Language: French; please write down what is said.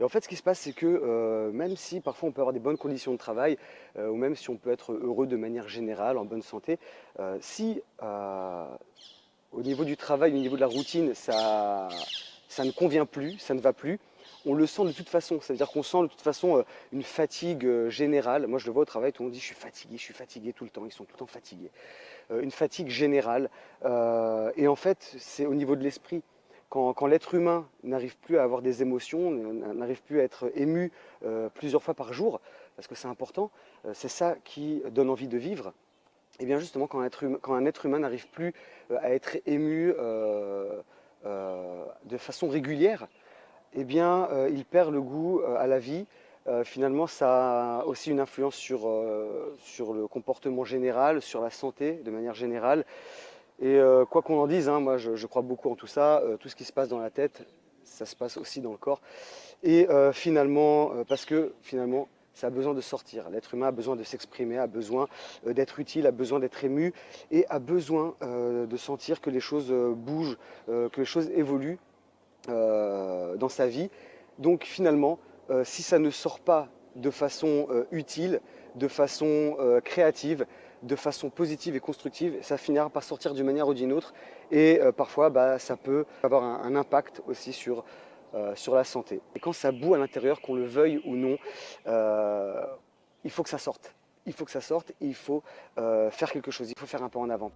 Et en fait, ce qui se passe, c'est que même si parfois on peut avoir des bonnes conditions de travail, ou même si on peut être heureux de manière générale, en bonne santé, si au niveau du travail, au niveau de la routine, ça ne convient plus, ça ne va plus, on le sent de toute façon. C'est-à-dire qu'on sent de toute façon une fatigue générale. Moi, je le vois au travail, tout le monde dit je suis fatigué tout le temps, ils sont tout le temps fatigués. Une fatigue générale. Et en fait, c'est au niveau de l'esprit. Quand l'être humain n'arrive plus à avoir des émotions, n'arrive plus à être ému plusieurs fois par jour, parce que c'est important, c'est ça qui donne envie de vivre. Et bien justement, quand un être humain n'arrive plus à être ému de façon régulière, eh bien, il perd le goût à la vie. Finalement, ça a aussi une influence sur le comportement général, sur la santé de manière générale. Et quoi qu'on en dise, hein, moi je crois beaucoup en tout ça. Tout ce qui se passe dans la tête, ça se passe aussi dans le corps. Et finalement, parce que finalement, ça a besoin de sortir. L'être humain a besoin de s'exprimer, a besoin d'être utile, a besoin d'être ému et a besoin de sentir que les choses bougent, que les choses évoluent dans sa vie. Donc finalement, si ça ne sort pas de façon utile, de façon créative, de façon positive et constructive, ça finira par sortir d'une manière ou d'une autre. Et parfois, bah, ça peut avoir un impact aussi sur la santé. Et quand ça boue à l'intérieur, qu'on le veuille ou non, il faut que ça sorte. Il faut que ça sorte, il faut faire quelque chose, il faut faire un pas en avant.